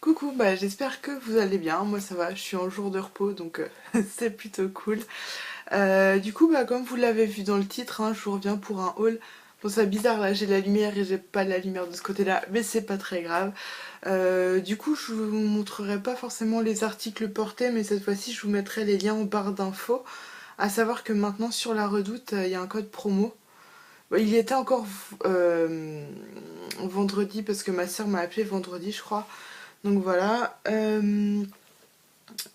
Coucou, bah j'espère que vous allez bien, moi ça va, je suis en jour de repos donc c'est plutôt cool. Du coup bah comme vous l'avez vu dans le titre, hein, je vous reviens pour un haul. Bon c'est bizarre là, j'ai la lumière et j'ai pas la lumière de ce côté là, mais c'est pas très grave. Du coup je vous montrerai pas forcément les articles portés, mais cette fois-ci je vous mettrai les liens en barre d'infos. À savoir que maintenant sur la Redoute, il y a un code promo. Bah, il y était encore vendredi parce que ma soeur m'a appelé vendredi je crois. Donc voilà.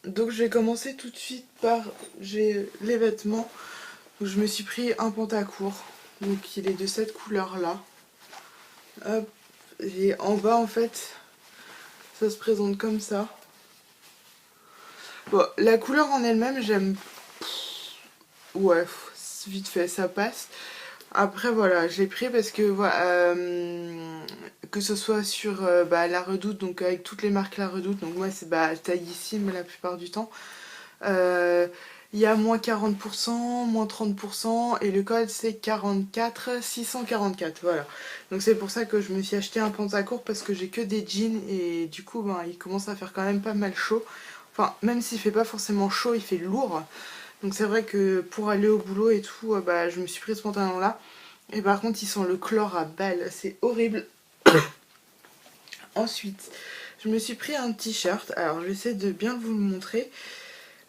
Donc je vais commencer tout de suite par j'ai les vêtements. Donc, je me suis pris un pantacourt. Donc il est de cette couleur là. Hop. Et en bas en fait ça se présente comme ça. Bon, la couleur en elle-même j'aime. Ouais, vite fait ça passe. Après voilà, je l'ai pris parce que voilà, que ce soit sur la Redoute, donc avec toutes les marques La Redoute, donc moi c'est taillissime la plupart du temps. Euh, Il y a moins 40%, moins 30% et le code c'est 44 644, voilà. Donc c'est pour ça que je me suis acheté un pantacourt parce que j'ai que des jeans et du coup il commence à faire quand même pas mal chaud. Enfin même s'il fait pas forcément chaud, il fait lourd. Donc c'est vrai que pour aller au boulot et tout, je me suis pris ce pantalon là. Et par contre il sent le chlore à balle, c'est horrible. Ensuite, je me suis pris un t-shirt, alors je vais essayer de bien vous le montrer.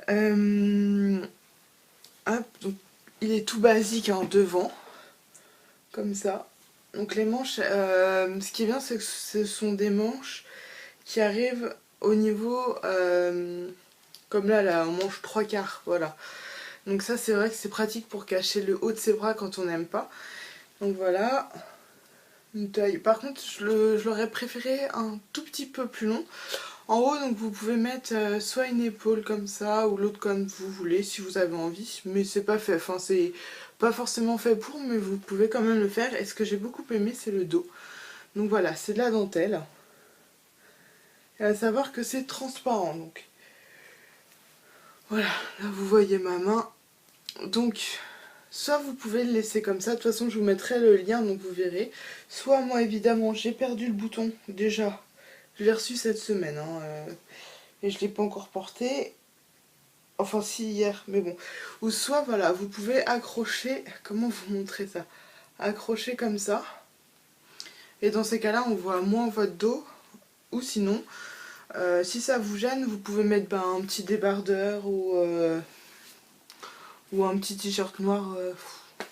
Euh, Hop, donc il est tout basique hein, devant, comme ça. Donc les manches, ce qui est bien c'est que ce sont des manches qui arrivent au niveau, comme là on mange 3/4, voilà. Donc ça c'est vrai que c'est pratique pour cacher le haut de ses bras quand on n'aime pas. Donc voilà, une taille. Par contre je l'aurais préféré un tout petit peu plus long. En haut, donc vous pouvez mettre soit une épaule comme ça ou l'autre comme vous voulez si vous avez envie, mais c'est pas fait, enfin c'est pas forcément fait pour, mais vous pouvez quand même le faire. Et ce que j'ai beaucoup aimé, c'est le dos. Donc voilà, c'est de la dentelle. Et à savoir que c'est transparent, donc voilà, là vous voyez ma main. Donc soit vous pouvez le laisser comme ça, de toute façon je vous mettrai le lien donc vous verrez. Soit moi évidemment j'ai perdu le bouton déjà, je l'ai reçu cette semaine hein, et je l'ai pas encore porté. Enfin si hier, mais bon. Ou soit voilà, vous pouvez accrocher, comment vous montrer ça? Accrocher comme ça. Et dans ces cas-là, on voit moins votre dos. Ou sinon, si ça vous gêne, vous pouvez mettre un petit débardeur ou un petit t-shirt noir.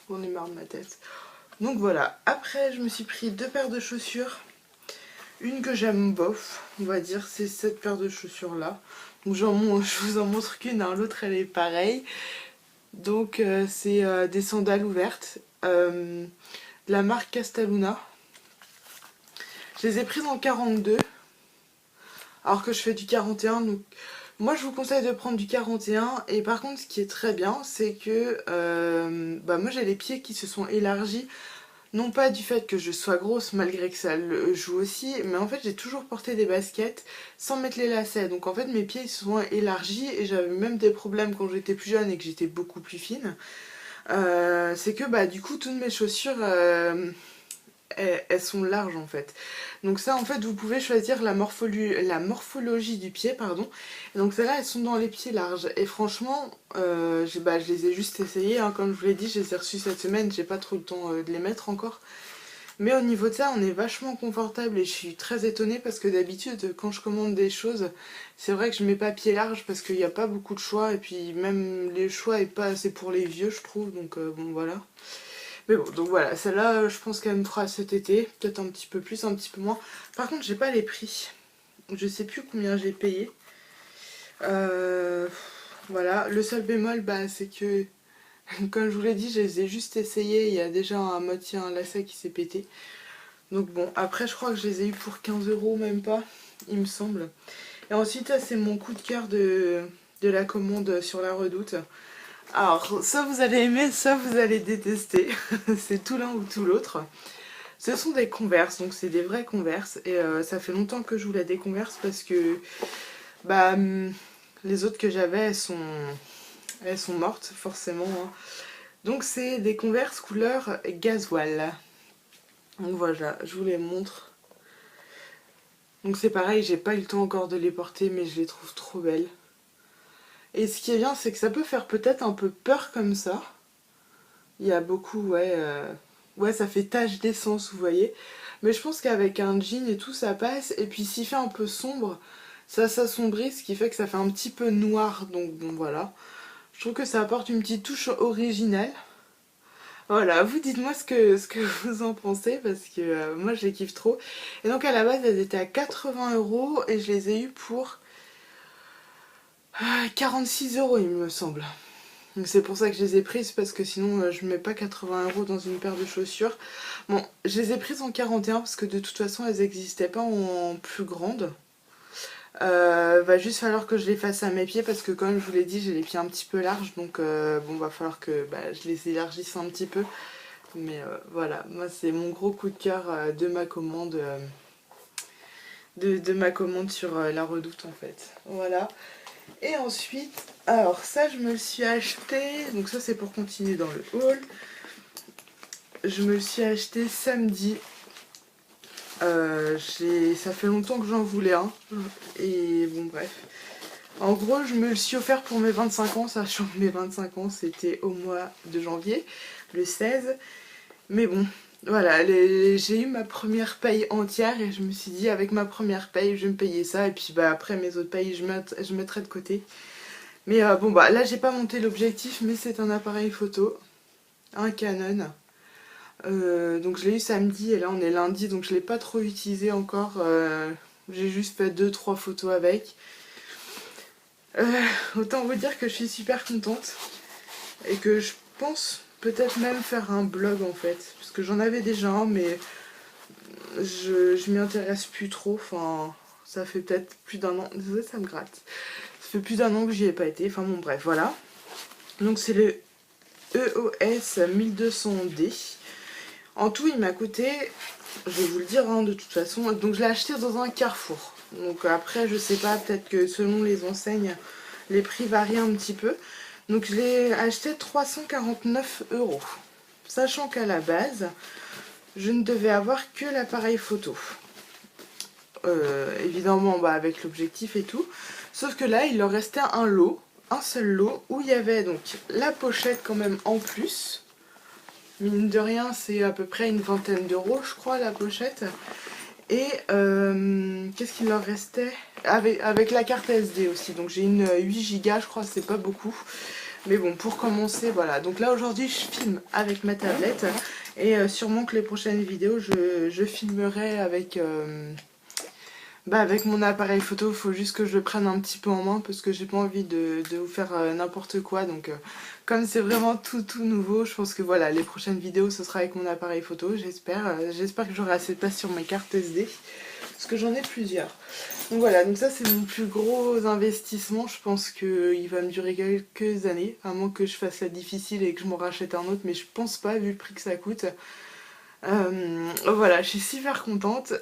On est marre de ma tête. Donc voilà. Après, je me suis pris deux paires de chaussures. Une que j'aime bof, on va dire, c'est cette paire de chaussures là. Donc je vous en montre qu'une, hein, l'autre elle est pareille. Donc c'est des sandales ouvertes de la marque Castaluna. Je les ai prises en 42 alors que je fais du 41. Donc moi je vous conseille de prendre du 41. Et par contre ce qui est très bien c'est que moi j'ai les pieds qui se sont élargis. Non pas du fait que je sois grosse malgré que ça le joue aussi, mais en fait j'ai toujours porté des baskets sans mettre les lacets. Donc en fait mes pieds ils se sont élargis et j'avais même des problèmes quand j'étais plus jeune et que j'étais beaucoup plus fine. C'est que du coup toutes mes chaussures elles sont larges en fait. Donc ça en fait vous pouvez choisir la morphologie du pied pardon. Et donc celles-là elles sont dans les pieds larges et franchement je les ai juste essayées hein. Comme je vous l'ai dit je les ai reçues cette semaine, j'ai pas trop le temps de les mettre encore. Mais au niveau de ça on est vachement confortable et je suis très étonnée parce que d'habitude quand je commande des choses c'est vrai que je mets pas pied large parce qu'il n'y a pas beaucoup de choix et puis même les choix est pas assez pour les vieux je trouve donc bon voilà. Mais bon donc voilà celle-là je pense qu'elle me fera cet été, peut-être un petit peu plus, un petit peu moins. Par contre j'ai pas les prix, je sais plus combien j'ai payé. Voilà, le seul bémol c'est que comme je vous l'ai dit je les ai juste essayés, il y a déjà à moitié un lacet qui s'est pété. Donc bon, après je crois que je les ai eu pour 15 € même pas, il me semble. Et ensuite ça c'est mon coup de cœur de la commande sur la Redoute. Alors soit vous allez aimer, soit vous allez détester, c'est tout l'un ou tout l'autre. Ce sont des Converse, donc c'est des vrais Converse. Et ça fait longtemps que je voulais des Converse parce que les autres que j'avais elles sont mortes forcément hein. Donc c'est des Converse couleur gasoil. Donc voilà, je vous les montre. Donc c'est pareil, j'ai pas eu le temps encore de les porter, mais je les trouve trop belles. Et ce qui est bien, c'est que ça peut faire peut-être un peu peur comme ça. Il y a beaucoup, ouais, ouais, ça fait tache d'essence, vous voyez. Mais je pense qu'avec un jean et tout, ça passe. Et puis s'il fait un peu sombre, ça s'assombrit, ce qui fait que ça fait un petit peu noir. Donc bon, voilà. Je trouve que ça apporte une petite touche originale. Voilà, vous dites-moi ce que vous en pensez, parce que moi je les kiffe trop. Et donc à la base, elles étaient à 80 € et je les ai eues pour 46 € il me semble. Donc c'est pour ça que je les ai prises, parce que sinon je mets pas 80 € dans une paire de chaussures. Bon, je les ai prises en 41 parce que de toute façon elles n'existaient pas en plus grande. Va juste falloir que je les fasse à mes pieds, parce que comme je vous l'ai dit, j'ai les pieds un petit peu larges, donc bon, va falloir que je les élargisse un petit peu. Mais voilà, moi c'est mon gros coup de cœur de ma commande. De ma commande sur La Redoute en fait. Voilà. Et ensuite, alors ça je me le suis acheté, donc ça c'est pour continuer dans le haul. Je me le suis acheté samedi. Ça fait longtemps que j'en voulais un. Et bon bref. En gros je me le suis offert pour mes 25 ans, sachant que mes 25 ans c'était au mois de janvier, le 16. Mais bon, voilà, j'ai eu ma première paye entière et je me suis dit avec ma première paye je vais me payer ça, et puis après mes autres payes je mettrai de côté. Mais bon là j'ai pas monté l'objectif, mais c'est un appareil photo, un Canon. Donc je l'ai eu samedi et là on est lundi, donc je l'ai pas trop utilisé encore. J'ai juste fait 2-3 photos avec. Autant vous dire que je suis super contente et que je pense peut-être même faire un blog en fait, parce que j'en avais déjà un, mais je m'y intéresse plus trop. Enfin, ça fait peut-être plus d'un an. Désolée, ça me gratte. Ça fait plus d'un an que j'y ai pas été. Enfin bon, bref, voilà. Donc c'est le EOS 1200D. En tout, il m'a coûté, je vais vous le dire de toute façon, donc je l'ai acheté dans un Carrefour. Donc après, je sais pas, peut-être que selon les enseignes, les prix varient un petit peu. Donc je l'ai acheté 349 €. Sachant qu'à la base, je ne devais avoir que l'appareil photo. Évidemment, avec l'objectif et tout. Sauf que là, il leur restait un lot, un seul lot, où il y avait donc la pochette quand même en plus. Mine de rien, c'est à peu près une vingtaine d'euros, je crois, la pochette. Et qu'est-ce qu'il leur restait avec la carte SD aussi. Donc j'ai une 8 Go, je crois, c'est pas beaucoup. Mais bon, pour commencer, voilà. Donc là, aujourd'hui, je filme avec ma tablette. Et sûrement que les prochaines vidéos, je filmerai avec avec mon appareil photo. Il faut juste que je le prenne un petit peu en main, parce que j'ai pas envie de vous faire n'importe quoi. Donc comme c'est vraiment tout nouveau, je pense que voilà, les prochaines vidéos ce sera avec mon appareil photo, j'espère. J'espère que j'aurai assez de place sur mes cartes SD, parce que j'en ai plusieurs. Donc voilà, donc ça c'est mon plus gros investissement. Je pense qu'il va me durer quelques années, à moins que je fasse la difficile et que je m'en rachète un autre, mais je pense pas vu le prix que ça coûte. Voilà, je suis super contente.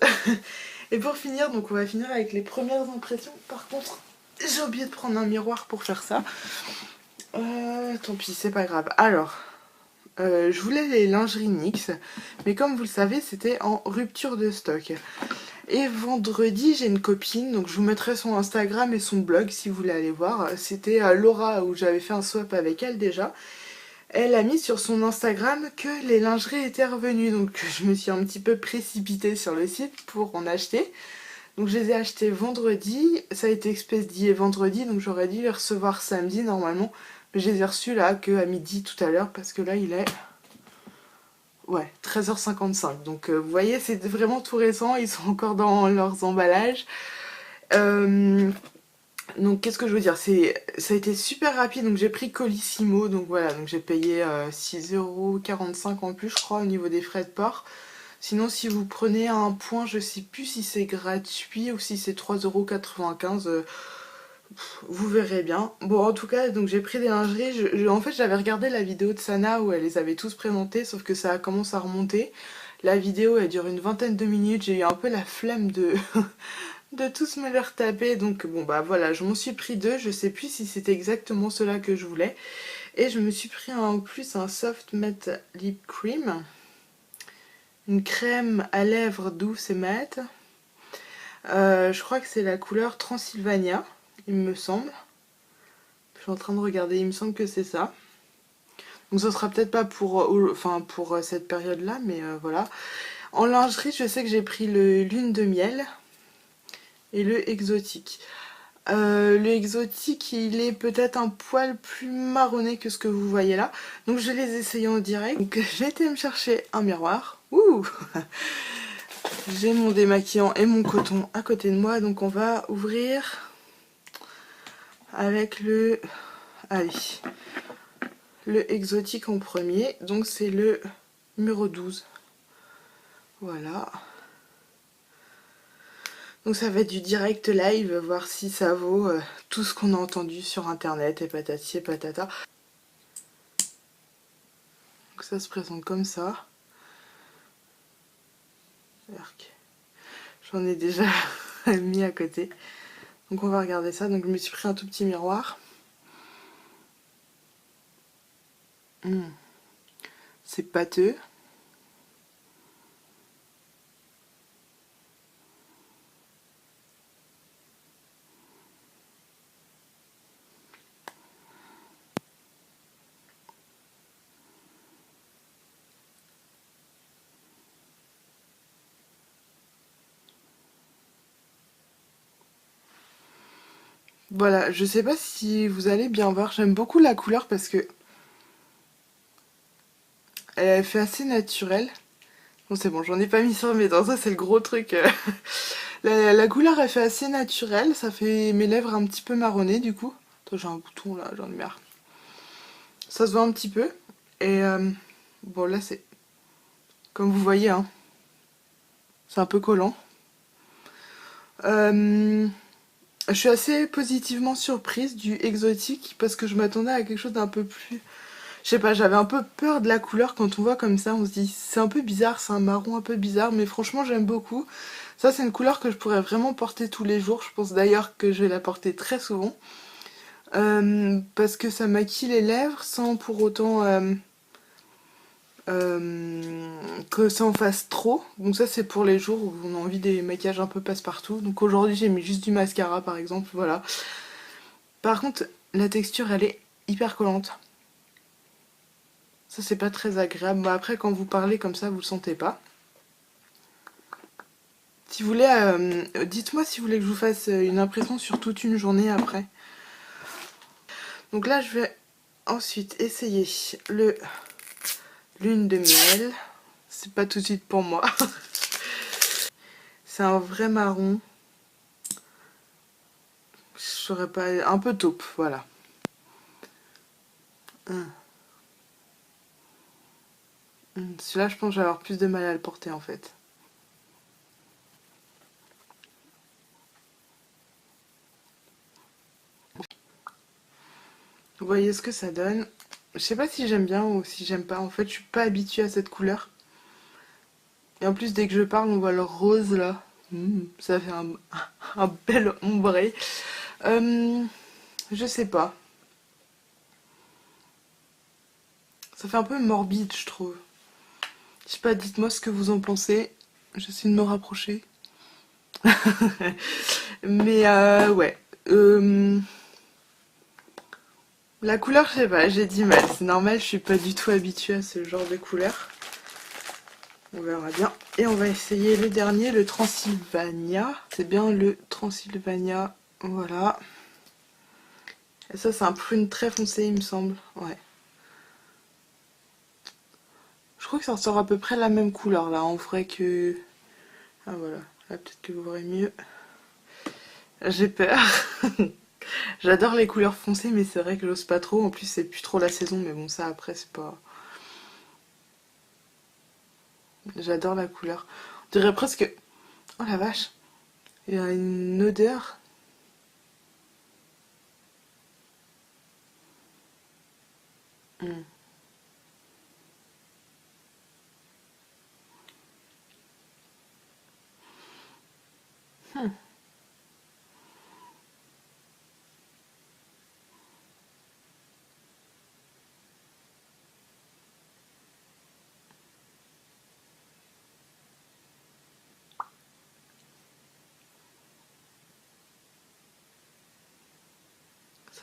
Et pour finir, donc on va finir avec les premières impressions. Par contre, j'ai oublié de prendre un miroir pour faire ça. Tant pis, c'est pas grave. Alors, je voulais les lingeries NYX, mais comme vous le savez, c'était en rupture de stock. Et vendredi, j'ai une copine, donc je vous mettrai son Instagram et son blog si vous voulez aller voir. C'était Laura, où j'avais fait un swap avec elle déjà. Elle a mis sur son Instagram que les lingeries étaient revenues, donc je me suis un petit peu précipitée sur le site pour en acheter. Donc je les ai achetés vendredi, ça a été expédié vendredi, donc j'aurais dû les recevoir samedi normalement. Mais je les ai reçus là que à midi tout à l'heure, parce que là il est 13h55. Donc vous voyez, c'est vraiment tout récent, ils sont encore dans leurs emballages. Donc qu'est-ce que je veux dire, ça a été super rapide, donc j'ai pris Colissimo, donc voilà, donc j'ai payé 6,45 € en plus je crois au niveau des frais de port. Sinon si vous prenez un point, je sais plus si c'est gratuit ou si c'est 3,95 €, vous verrez bien. Bon en tout cas, donc j'ai pris des lingeries, en fait j'avais regardé la vidéo de Sana où elle les avait tous présentées, sauf que ça commence à remonter. La vidéo elle dure une vingtaine de minutes, j'ai eu un peu la flemme de... de tous me les retaper, donc bon voilà, je m'en suis pris deux, je sais plus si c'était exactement cela que je voulais. Et je me suis pris en plus un Soft Matte Lip Cream, une crème à lèvres douce et mate. Je crois que c'est la couleur Transylvania, il me semble. Je suis en train de regarder, il me semble que c'est ça. Donc ce sera peut-être pas pour cette période-là, mais voilà. En lingerie, je sais que j'ai pris le Lune de miel et le exotique. Le exotique, il est peut-être un poil plus marronné que ce que vous voyez là. Donc je vais les essayer en direct. Donc j'ai été me chercher un miroir. Ouh. J'ai mon démaquillant et mon coton à côté de moi. Donc on va ouvrir avec le... Allez. Le exotique en premier. Donc c'est le numéro 12. Voilà. Donc ça va être du direct live, voir si ça vaut tout ce qu'on a entendu sur internet et patati et patata. Donc ça se présente comme ça. J'en ai déjà mis à côté. Donc on va regarder ça. Donc je me suis pris un tout petit miroir. C'est pâteux. Voilà, je sais pas si vous allez bien voir. J'aime beaucoup la couleur parce que elle fait assez naturelle. Bon c'est bon, j'en ai pas mis sur mes dents, ça c'est le gros truc. La couleur elle fait assez naturelle, ça fait mes lèvres un petit peu marronnées du coup. Attends, j'ai un bouton là, j'en ai marre. Ça se voit un petit peu. Et bon là c'est comme vous voyez, hein, c'est un peu collant. Je suis assez positivement surprise du exotique parce que je m'attendais à quelque chose d'un peu plus... Je sais pas, j'avais un peu peur de la couleur quand on voit comme ça, on se dit c'est un peu bizarre, c'est un marron un peu bizarre, mais franchement j'aime beaucoup. Ça c'est une couleur que je pourrais vraiment porter tous les jours, je pense d'ailleurs que je vais la porter très souvent. Parce que ça maquille les lèvres sans pour autant que ça en fasse trop. Donc ça c'est pour les jours où on a envie des maquillages un peu passe-partout. Donc aujourd'hui j'ai mis juste du mascara par exemple, voilà. Par contre la texture elle est hyper collante. Ça c'est pas très agréable. Bon, après quand vous parlez comme ça vous le sentez pas. Si vous voulez, dites-moi si vous voulez que je vous fasse une impression sur toute une journée après. Donc là je vais ensuite essayer le Lune de miel. C'est pas tout de suite pour moi. C'est un vrai marron. Je saurais pas... Un peu taupe, voilà. Celui-là, je pense que je vais avoir plus de mal à le porter, en fait. Vous voyez ce que ça donne. Je sais pas si j'aime bien ou si j'aime pas. En fait, je suis pas habituée à cette couleur. Et en plus, dès que je parle, on voit le rose, là. Ça fait un bel ombré. Je sais pas. Ça fait un peu morbide, je trouve. Je sais pas, dites-moi ce que vous en pensez. J'essaie de me rapprocher. Mais ouais. La couleur, je sais pas, j'ai du mal. C'est normal, je suis pas du tout habituée à ce genre de couleur. On verra bien. Et on va essayer le dernier, le Transylvania. C'est bien le Transylvania. Voilà. Et ça, c'est un prune très foncé, il me semble. Ouais. Je crois que ça ressort à peu près la même couleur là. On ferait que... Ah voilà. Là, peut-être que vous verrez mieux. J'ai peur. J'adore les couleurs foncées, mais c'est vrai que j'ose pas trop. En plus, c'est plus trop la saison, mais bon, ça après, c'est pas... J'adore la couleur. On dirait presque... Oh la vache. Il y a une odeur. Hmm.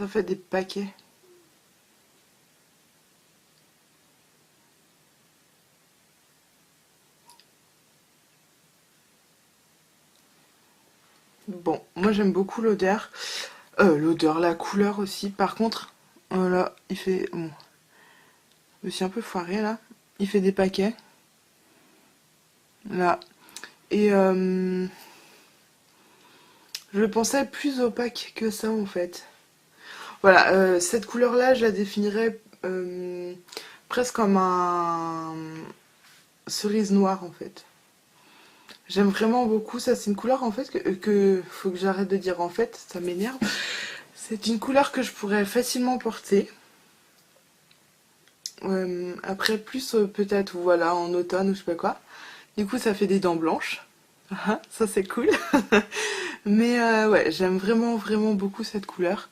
Ça fait des paquets. Bon, moi j'aime beaucoup l'odeur. La couleur aussi. Par contre, là, il fait... Bon, je me suis un peu foirée là. Il fait des paquets. Là. Et je le pensais plus opaque que ça en fait. Voilà, cette couleur-là, je la définirais presque comme un cerise noire en fait. J'aime vraiment beaucoup ça, c'est une couleur en fait que faut que j'arrête de dire en fait, ça m'énerve. C'est une couleur que je pourrais facilement porter. Après plus peut-être voilà en automne ou je sais pas quoi. Du coup ça fait des dents blanches. Ah, ça c'est cool. Mais ouais, j'aime vraiment vraiment beaucoup cette couleur.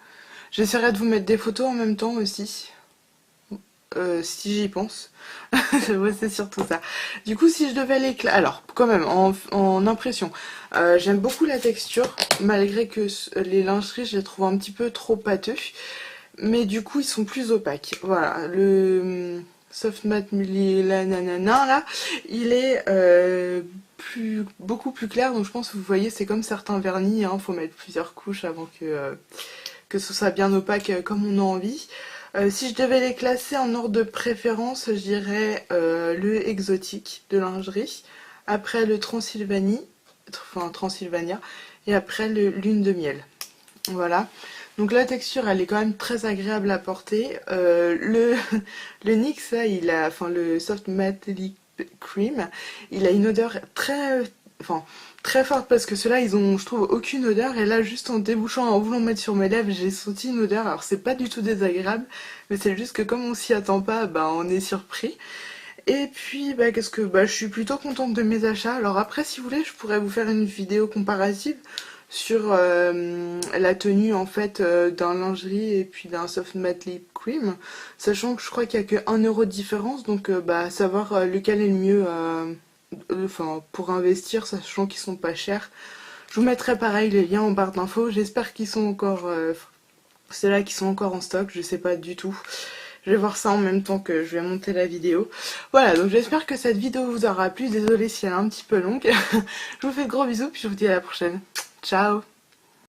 J'essaierai de vous mettre des photos en même temps aussi. Si j'y pense. Ouais, c'est surtout ça. Du coup, si je devais alors, quand même, en impression, j'aime beaucoup la texture, malgré que les lingeries, je les trouve un petit peu trop pâteux. Mais du coup, ils sont plus opaques. Voilà, le Soft Matte Mulila nanana, là, il est beaucoup plus clair. Donc je pense que vous voyez, c'est comme certains vernis, hein, faut mettre plusieurs couches avant que ce soit bien opaque comme on a envie. Si je devais les classer en ordre de préférence, je dirais le exotique de lingerie, après le Transylvania, et après le lune de miel. Voilà. Donc la texture, elle est quand même très agréable à porter. Le NYX, là, le Soft Matte Lip Cream, il a une odeur très forte parce que ceux-là, ils ont, je trouve, aucune odeur. Et là, juste en débouchant, en voulant mettre sur mes lèvres, j'ai senti une odeur. Alors, c'est pas du tout désagréable, mais c'est juste que comme on s'y attend pas, bah, on est surpris. Et puis, bah, je suis plutôt contente de mes achats. Alors après, si vous voulez, je pourrais vous faire une vidéo comparative sur la tenue en fait d'un lingerie et puis d'un soft matte lip cream, sachant que je crois qu'il n'y a que 1 euro de différence, donc bah, savoir lequel est le mieux pour investir, sachant qu'ils sont pas chers. Je vous mettrai pareil les liens en barre d'infos. J'espère qu'ils sont encore ceux-là qui sont encore en stock, je sais pas du tout. Je vais voir ça en même temps que je vais monter la vidéo. Voilà, donc j'espère que cette vidéo vous aura plu. Désolée si elle est un petit peu longue. Je vous fais de gros bisous, puis je vous dis à la prochaine. Ciao!